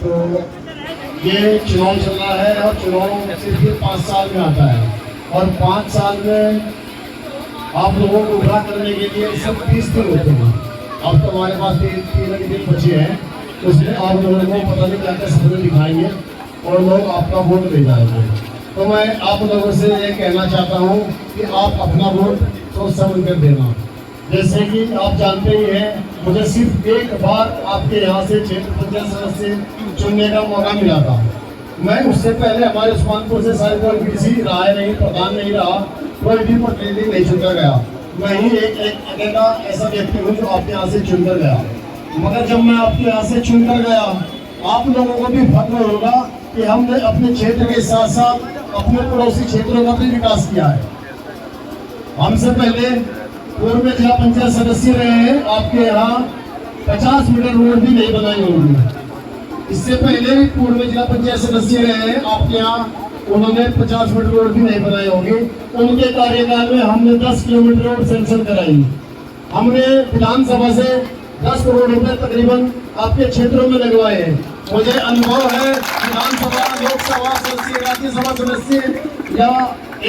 तो ये चुनाव चल रहा है और चुनाव सिर्फ 5 साल में आता है और 5 साल में आप लोगों को उभरा करने के लिए सब 30 दिन होते हैं। अब तो हमारे पास 3 दिन बचे हैं, उसमें आप लोगों को पता नहीं क्या क्या सपने दिखाएंगे और लोग आपका वोट दे जाएंगे। तो मैं आप लोगों से ये कहना चाहता हूँ कि आप अपना वोट सोच समझ कर देना। जैसे कि आप जानते ही हैं, मुझे सिर्फ एक बार आपके यहाँ से क्षेत्र पंचायत सदस्य चुनने का मौका मिला था। मैं उससे पहले हमारे उस्मानपुर से सारे कोई किसी राय नहीं, प्रधान नहीं रहा, कोई भी प्रतिनिधि नहीं चुनकर गया। मैं ही एक अकेला ऐसा व्यक्ति हूँ जो आपके यहाँ से चुनकर गया। मगर जब मैं आपके यहाँ से चुनकर गया, आप लोगों को भी फख्र होगा कि हमने अपने क्षेत्र के साथ साथ अपने पड़ोसी क्षेत्रों का भी विकास किया है। हमसे पहले पूर्व में जिला पंचायत सदस्य रहे हैं, आपके यहाँ 50 मीटर रोड भी नहीं बनाई होगी। इससे पहले भी पूर्व में जिला पंचायत सदस्य रहे हैं, आपके यहाँ उन्होंने 50 मीटर रोड भी नहीं बनाई होगी। उनके कार्यकाल में हमने 10 किलोमीटर रोड सैंक्शन कराई। हमने विधानसभा से 10 करोड़ रुपए तकरीबन आपके क्षेत्रों में लगवाए हैं। मुझे अनुभव है, विधानसभा, लोकसभा सदस्य, राज्यसभा सदस्य या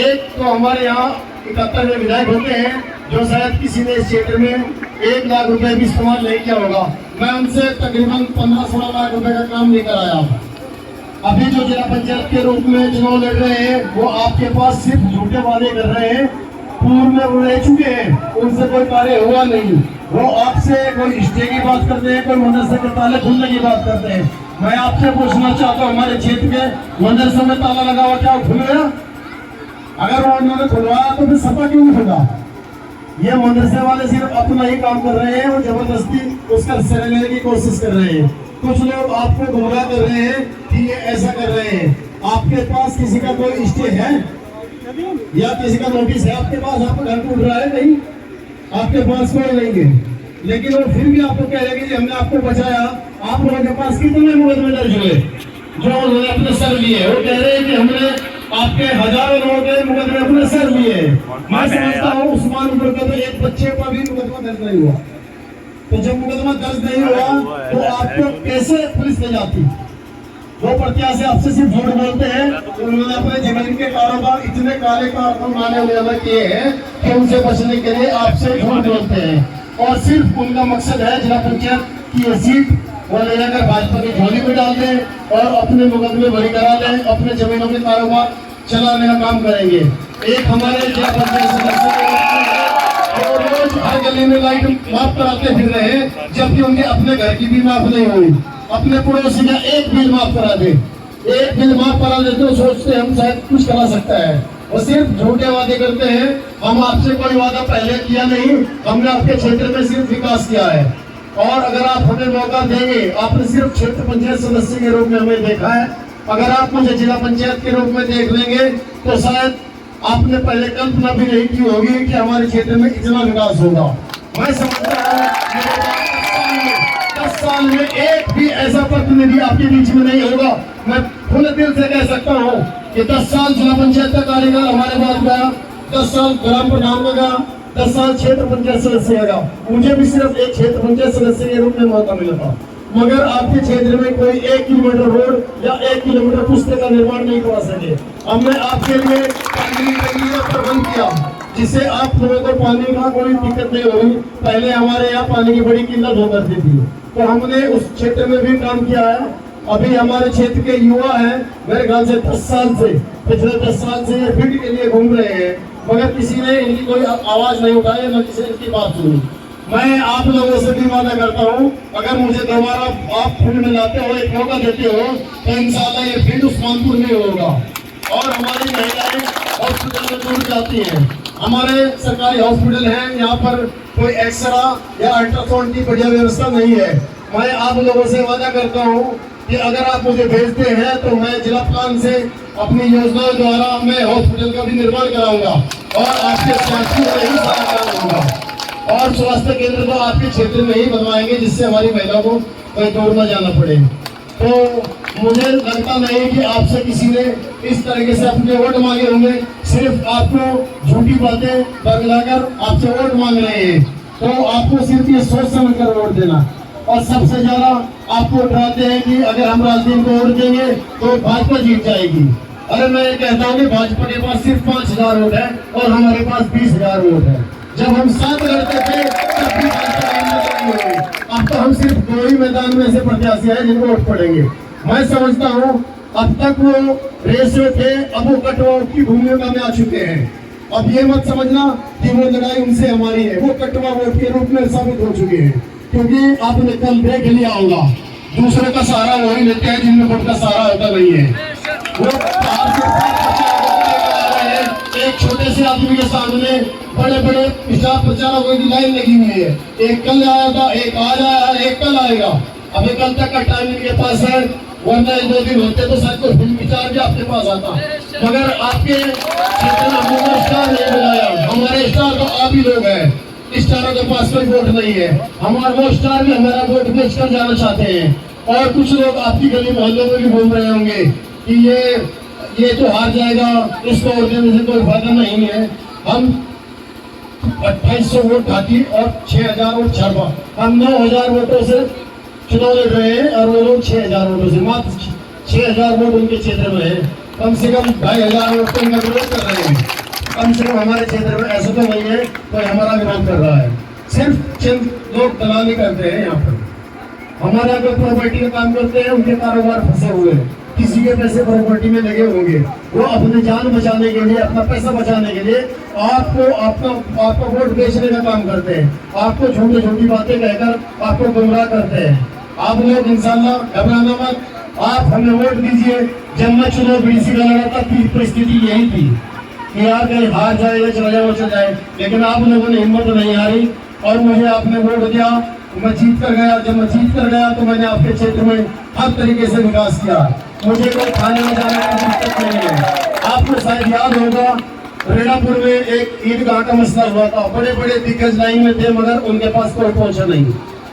एक तो हमारे यहाँ 71 विधायक होते हैं जो शायद किसी ने इस क्षेत्र में 1 लाख रुपए भी इस्तेमाल नहीं किया होगा। मैं उनसे तकरीबन 15-16 लाख रुपए का काम नहीं कराया। अभी जो जिला पंचायत के रूप में चुनाव लड़ रहे हैं, वो आपके पास सिर्फ झूठे वादे कर रहे हैं। पूर्व में वो रह चुके हैं, उनसे कोई कार्य हुआ नहीं। वो आपसे कोई स्टे की बात करते हैं, कोई मदरसे के ताले खुलने की बात करते हैं। मैं आपसे पूछना चाहता हूँ, हमारे क्षेत्र के मदरसे में ताला लगा हुआ क्या खुल गया? अगर वो उन्होंने खुलवाया तो फिर सपा क्यों नहीं खुला? ये मदरसे वाले सिर्फ अपना ही काम कर रहे हैं, वो जबरदस्ती उसका हिस्सा लेने की कोशिश कर रहे हैं। कुछ लोग आपको गुमराह कर रहे हैं कि ये ऐसा कर रहे हैं। आपके पास किसी का कोई स्टे है या किसी का नोटिस है आपके पास? आपका घर टूट रहा है? नहीं, आपके पास कोई नहीं है, लेकिन वो फिर भी आपको कह रहे कि हमने आपको बचाया। आप लोगों के पास कितने मुकदमे दर्ज हुए जो उन्होंने अपने सर लिए? वो कह रहे हैं कि हमने आपके हजारों लोगों के मुकदमे अपने सर लिए। मैं समझता हूँ उस्मानपुर के तो एक बच्चे का भी मुकदमा दर्ज नहीं हुआ। तो जब मुकदमा दर्ज नहीं हुआ तो आपको कैसे पुलिस ले जाती? जो प्रत्याशी आपसे सिर्फ झूठ बोलते हैं, उन्होंने अपने जमीन के कारोबार इतने काले कारनामे किए हैं कि उनसे बचने के लिए आपसे झूठ बोलते हैं और सिर्फ उनका मकसद है जिला पंचायत की ये सीट वो ले जाकर भाजपा की झोली में डाल दें और अपने मुकदमे भरी करा लें, अपने जमीनों के कारोबार चलाने का काम करेंगे। एक हमारे जिला पंचायत सदस्य और रोज हर गली में लाइट माफ कराते फिर रहे हैं, जबकि उनके अपने घर की भी माफ नहीं हुई। अपने पड़ोसी का एक बिल माफ करा दे, एक बिल माफ करा दे तो सोचते हम शायद कुछ करा सकता है। वो सिर्फ झूठे वादे करते हैं। हम आपसे कोई वादा पहले किया नहीं, हमने आपके क्षेत्र में सिर्फ विकास किया है। और अगर आप हमें मौका देंगे, आपने सिर्फ क्षेत्र पंचायत सदस्य के रूप में हमें देखा है, अगर आप मुझे जिला पंचायत के रूप में देख लेंगे तो शायद आपने पहले कल्पना भी नहीं की होगी कि हमारे क्षेत्र में इतना विकास होगा। मैं समझता हूँ 10 साल में एक भी ऐसा प्रतिनिधि आपके बीच में नहीं होगा। मैं खुले दिल से कह सकता हूँ कि 10 साल जिला पंचायत का कार्यकाल हमारे पास गया, 10 साल ग्राम प्रधान का गया, 10 साल क्षेत्र पंचायत सदस्य का। मुझे भी सिर्फ एक क्षेत्र पंचायत सदस्य के रूप में मौका मिला था, मगर आपके क्षेत्र में कोई 1 किलोमीटर रोड या 1 किलोमीटर पुस्तक का निर्माण नहीं करवा सके। हमने आपके लिए पानी का प्रबंध किया जिससे आप लोगों को पानी का कोई दिक्कत नहीं होगी। पहले हमारे यहाँ पानी की बड़ी किल्लत हो करती थी, तो हमने उस क्षेत्र में भी काम किया है। अभी हमारे क्षेत्र के युवा हैं, मेरे ख्याल से 10 साल से, पिछले 10 साल से ये फील्ड के लिए घूम रहे हैं, मगर किसी ने इनकी कोई आवाज नहीं उठाई, न किसी ने इनकी बात सुनी। मैं आप लोगों से भी वादा करता हूँ, अगर मुझे दोबारा आप फील्ड में लाते हो, एक मौका देते हो, तो इंशाल्लाह ये फील्ड उस्मानपुर में होगा और हमारी महिलाएं हॉस्पिटल में जुड़ जाती हैं। हमारे सरकारी हॉस्पिटल है, यहाँ पर कोई एक्सरा या अल्ट्रासाउंड की बढ़िया व्यवस्था नहीं है। मैं आप लोगों से वादा करता हूँ कि अगर आप मुझे भेजते हैं तो मैं जिला प्लान से अपनी योजनाओं द्वारा मैं हॉस्पिटल का भी निर्माण कराऊंगा और आपके स्वास्थ्य में ही सारा काम होगा और स्वास्थ्य केंद्र तो आपके क्षेत्र में ही बनवाएंगे जिससे हमारी महिलाओं को कहीं दूर न जाना पड़े। तो मुझे लगता नहीं कि आपसे किसी ने इस तरीके से अपने वोट मांगे होंगे, सिर्फ आपको झूठी बातें बगलाकर आपसे वोट मांग रहे हैं। तो आपको सिर्फ ये सोच समझ कर वोट देना और सबसे ज्यादा आपको डराते हैं कि अगर हम राजदीप को वोट देंगे तो भाजपा जीत जाएगी। अरे मैं ये कहता हूँ कि भाजपा के पास सिर्फ 5,000 वोट है और हमारे पास 20,000 वोट है। जब हम साथ लड़ते थे तब भी भाजपा, अब तो हम सिर्फ 2 ही मैदान में ऐसे प्रत्याशी हैं जिनको वोट पड़ेंगे। मैं समझता हूँ अब तक वो रेस में थे, अब वो कटवाओं की भूमिका में आ चुके हैं। अब ये मत समझना कि वो लड़ाई उनसे हमारी है, वो कटवा वोट के रूप में साबित हो चुके हैं। क्योंकि आपने कल देख लिया होगा, दूसरे का सहारा वही लेते हैं जिनमें वोट का सहारा होता नहीं है। वो एक छोटे से आदमी के सामने बड़े बड़े स्टार प्रचारकों की लाइन लगी हुई है। एक कल आया था, एक आज आया, एक कल आएगा। अभी कल तक का टाइम इनके पास है, वरना 2 दिन होते तो शायद कोई फिल्म विचार भी आपके पास आता। मगर आपके क्षेत्र में हमने स्टार नहीं बुलाया, हमारे स्टार तो आप ही लोग हैं। स्टारों के पास कोई वोट नहीं है, हमारा वो स्टार भी हमारा वोट बेच कर जाना चाहते हैं। और कुछ लोग आपकी गली मोहल्लों में भी बोल रहे होंगे कि ये तो हार जाएगा, इसको वोट देने से कोई फायदा नहीं है। हम 2800 वोट खाती और 6,000 वोट छापा, हम 9,000 वोटों से चुनाव लड़ रहे हैं और वो लोग 6,000 वोटों से, मात्र 6,000 वोट उनके क्षेत्र में है। कम से कम 2,500 वोट तो उनका विरोध कर रहे हैं। कम से कम हमारे क्षेत्र में ऐसा तो नहीं है कोई हमारा विरोध कर रहा है। सिर्फ चंद लोग दलाली करते हैं यहाँ पर, हमारे यहाँ पे प्रॉपर्टी का काम करते हैं, उनके कारोबार फंसे हुए हैं, किसी के पैसे प्रॉपर्टी में लगे होंगे। वो अपने जान बचाने के लिए, अपना पैसा बचाने के लिए आपको वोट बेचने का काम करते हैं, आपको छोटी छोटी बातें कहकर आपको गुमराह करते हैं। आप लोग इंशाल्लाह घबराना मत, आप हमें वोट दीजिए। जब मैं चुनाव बीडीसी का लड़ा था परिस्थिति यही थी कि यार कहीं हार जाए या चला जाए वो चल जाए, लेकिन आप लोगों ने हिम्मत नहीं हारी और मुझे आपने वोट दिया, मैं जीत कर गया। जब मैं जीत कर गया तो मैंने आपके क्षेत्र में हर तरीके से विकास किया। मुझे कोई खाने में जाने की दिक्कत नहीं है। आपको शायद याद होगा रेणापुर में एक ईदगाह का मसला हुआ था, बड़े बड़े दिग्गज लाइन में थे मगर उनके पास कोई पहुंचा नहीं।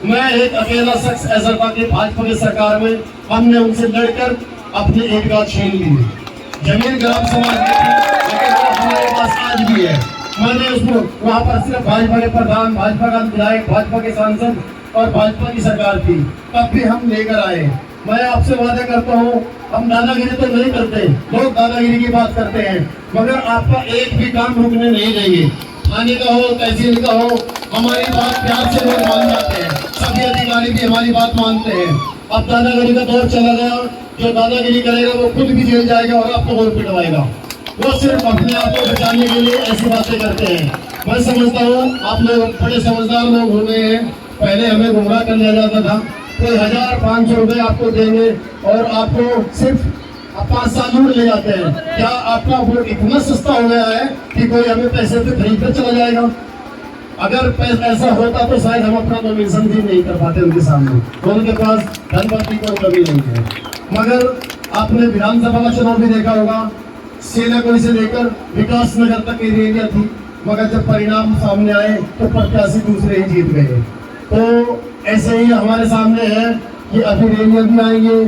मैं एक अकेला शख्स ऐसा था कि भाजपा की सरकार में हमने उनसे लड़कर अपने ईदगाह छीन ली। जमीन ग्राम समाज की थी लेकिन वो हमारे पास आज भी है। मैंने उसको वहाँ पर सिर्फ भाजपा के प्रधान, भाजपा का विधायक, भाजपा के सांसद और भाजपा की सरकार थी, तब भी हम लेकर आए। मैं आपसे वादा करता हूँ हम दादागिरी तो नहीं करते, लोग दादागिरी की बात करते हैं मगर आपका एक भी काम रुकने नहीं देंगे। थाने का हो, तहसील का हो, हमारी बात प्यार से लोग मान जाते हैं, सभी अधिकारी भी हमारी बात मानते हैं। अब दादागिरी का दौर चला गया, जो दादागिरी करेगा वो खुद भी जेल जाएगा और आपको और पिटवाएगा। वो सिर्फ अपने आप को बचाने के लिए ऐसी बातें करते हैं। मैं समझता हूँ आप लोग बड़े समझदार लोग हो गए हैं। पहले हमें गुमराह कर लिया जाता था, कोई 1,000-500 रुपये आपको देंगे और आपको सिर्फ 5 साल लूट ले जाते हैं। क्या आपका वोट इतना सस्ता हो गया है कि कोई हमें पैसे पे खरीद कर चला जाएगा? अगर ऐसा होता तो शायद हम अपना नॉमिनेशन भी नहीं कर पाते उनके सामने। उनके पास धनपति कोई कभी नहीं है। मगर आपने विधानसभा का चुनाव भी देखा होगा, सेनाकोई से लेकर विकास नगर तक की रैलियां थी, मगर जब परिणाम सामने आए तो प्रत्याशी दूसरे ही जीत गए। तो ऐसे ही हमारे सामने है कि अभी रैलियां भी आएंगे,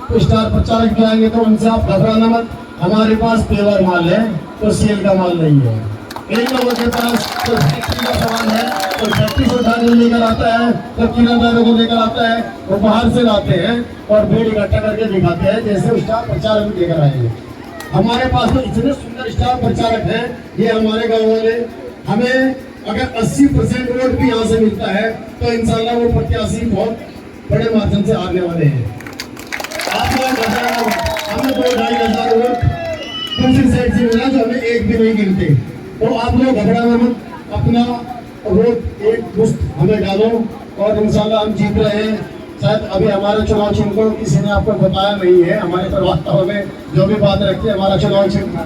तो स्टार प्रचारक भी आएंगे, तो उनसे आप घबराना मत। हमारे पास पेवर माल है, तो सेल का माल नहीं है। इन लोगों के पास तो फैक्ट्री का सामान है, तो फैक्ट्री से उठाने लेकर आता है, तो किराएदारों को लेकर आता है, वो बाहर से लाते हैं और भीड़ इकट्ठा करके दिखाते हैं, जैसे स्टार प्रचारक भी लेकर आएंगे। हमारे पास तो इतने सुंदर स्टार प्रचारक हैं, ये हमारे गाँव वाले। हमें अगर 80% वोट भी यहाँ से मिलता है तो इंशाल्लाह वो प्रत्याशी बहुत बड़े माध्यम से आने वाले हैं। आप लोग हमें 2-2,500 वोट दूसरी साइड से मिला जो हमें एक भी नहीं गिनते। तो आप लोग घबराना मत, अपना वोट एक मुश्त हमें डालो और इंशाल्लाह हम जीत रहे हैं। शायद अभी हमारा चुनाव चिन्ह को किसी ने आपको बताया नहीं है, हमारे प्रवक्ताओं में जो भी बात रखी है, हमारा चुनाव चिन्ह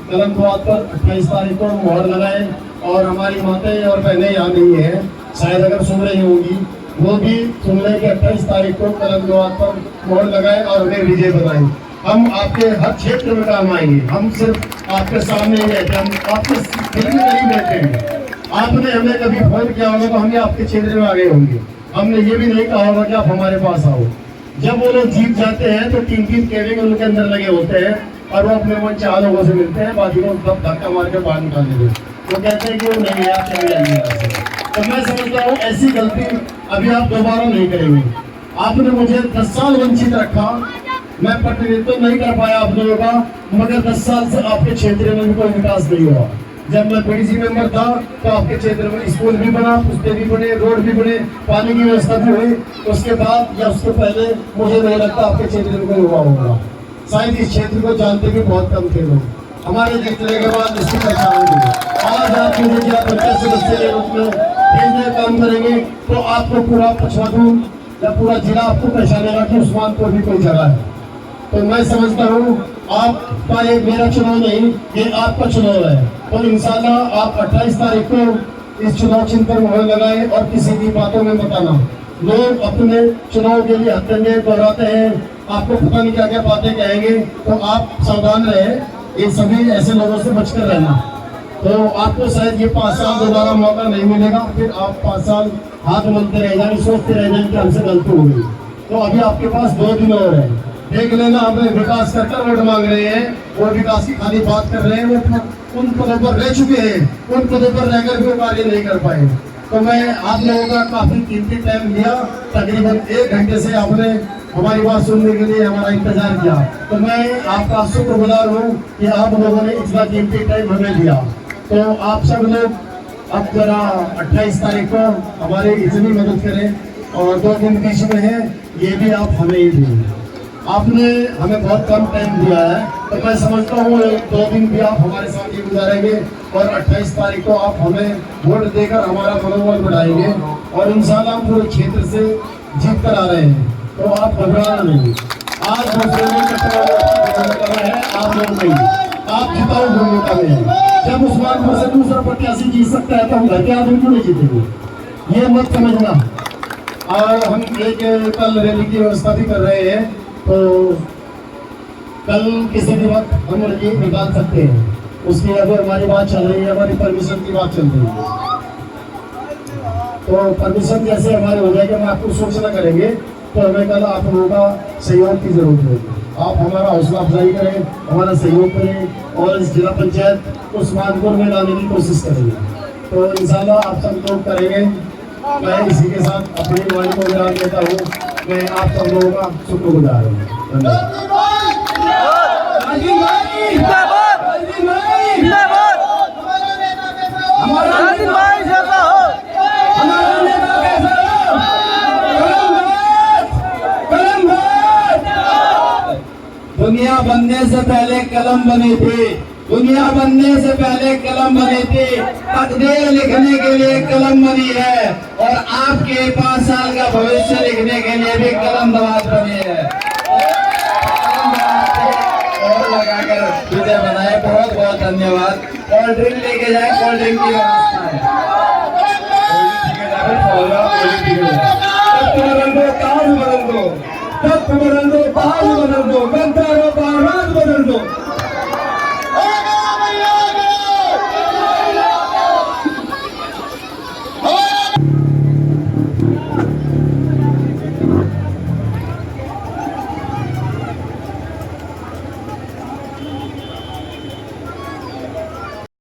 कलम द्वार पर 28 तारीख को मोहर लगाए और हमारी माताएं और बहनें यहाँ नहीं है, शायद अगर सुन रही होंगी वो भी सुन लें कि 28 तारीख को कलम द्वार पर मोहर लगाए और उन्हें विजय बनाए। हम आपके हर क्षेत्र में काम आएंगे, हम सिर्फ आपके सामने ही रहते, हम आपके दिल में नहीं बैठे हैं। आपने हमें कभी फोन किया होगा तो हम आपके क्षेत्र में आ गए होंगे, हमने ये भी नहीं कहा होगा कि आप हमारे पास आओ। जब वो लोग जीत जाते हैं तो 3-3 कैबिन उनके अंदर लगे होते हैं और वो अपने मन चाह लोगों से मिलते हैं, बाकी को सब धक्का मार के बाहर निकाल देते हैं। वो कहते हैं कि वो नहीं है, आप चले जाइए। तो मैं समझता हूँ ऐसी गलती अभी आप दोबारा नहीं करेंगे। आपने मुझे 10 साल वंचित रखा, मैं प्रतिनिधित्व नहीं कर पाया आप लोगों का, मगर 10 साल से आपके क्षेत्र में भी कोई विकास नहीं हुआ। जब मैं पीडीसी मेंबर था तो आपके क्षेत्र में स्कूल भी बना, पुस्ते भी बने, रोड भी बने, पानी की व्यवस्था भी हुई। उसके बाद या उसके पहले मुझे नहीं लगता आपके क्षेत्र में कोई हुआ होगा। शायद इस क्षेत्र को जानते भी बहुत कम थे लोग। हमारे जीतने के बाद इसकी पहचान होगी। आज आप मुझे क्या पंचायत सदस्य के रूप में भेजने काम करेंगे तो आपको पूरा पछवाड़ू या पूरा जिला आपको पहचानेगा कि उस्मानपुर भी कोई जगह है। तो मैं समझता हूँ आपका ये मेरा चुनाव नहीं, ये आपका चुनाव है। तो इंशाल्लाह आप 28 तारीख को इस चुनाव चिन्ह पर मोहर लगाए और किसी की बातों में मत आना। लोग अपने चुनाव के लिए हथकंडे दोहराते हैं, आपको पता नहीं क्या क्या बातें कहेंगे, तो आप सावधान रहे, इन सभी ऐसे लोगों से बचकर रहना। तो आपको शायद ये 5 साल दोबारा मौका नहीं मिलेगा, फिर आप 5 साल हाथ मलते रह जाएंगे, सोचते रह जाएंगे कि हमसे गलती हो गई। तो अभी आपके पास 2 दिन और है, देख लेना। हमें विकास कर वोट मांग रहे हैं, वो विकास की खाली बात कर रहे हैं, वो उन पदों पर रह चुके हैं, उन पदों पर रहकर भी वो कार्य नहीं कर पाए। तो मैं आप लोगों का काफी कीमती टाइम लिया, तकरीबन 1 घंटे से आपने हमारी बात सुनने के लिए हमारा इंतजार किया। तो मैं आपका शुक्रगुजार हूँ कि आप लोगों ने इतना कीमती टाइम हमें दिया। तो आप सब लोग अब जरा 28 तारीख को हमारी इतनी मदद करें और 2 दिन बीच में है, ये भी आप हमें ही दें। आपने हमें बहुत कम टाइम दिया है, तो मैं समझता हूँ 2 दिन भी आप हमारे साथ ही गुजारेंगे और 28 तारीख को आप हमें वोट देकर हमारा मनोबल बढ़ाएंगे और इंशाल्लाह हम पूरे क्षेत्र से जीत कर आ रहे हैं। तो आप घबराना नहीं। आज दूसरे में है, आप लोग नहीं, आप जिताओ भूमिका में। जब उस्मानपुर से दूसरा प्रत्याशी जीत सकता है तो हम घर के आदमी क्यों नहीं जीतेंगे, ये मत समझना। और हम एक कल रैली की व्यवस्था भी कर रहे हैं, तो कल किसी भी वक्त हम रैली निकाल सकते हैं। उसकी अभी हमारी बात चल रही है, हमारी परमिशन की बात चल रही है। तो परमिशन जैसे हमारे हो जाएगी, हम आपको सूचना करेंगे, तो हमें कल आप लोगों का सहयोग की जरूरत होगी। आप हमारा हौसला अफजाई करें, हमारा सहयोग करें और इस जिला पंचायत को उस्मानपुर में लाने की कोशिश करेंगे। तो इंशाल्लाह आप सब लोग करेंगे। मैं इसी के साथ अपनी वाणी को विराम देता हूँ। मैं आप सब लोगों का शुक्रगुजार हूँ। धन्यवाद। दुनिया बनने से पहले कलम बनी थी, दुनिया बनने से पहले कलम बनी थी, तकदीर लिखने के लिए कलम बनी है और आपके 5 साल का भविष्य लिखने के लिए भी कलम दवात बनी है। और लगाकर विजय बनाए। बहुत बहुत धन्यवाद। कोल्ड ड्रिंक लेके जाए, कोल्ड ड्रिंक की व्यवस्था है। तत्व बदल दो, ताज बदल दो, तत्व बदल दो, ताज बदल दो।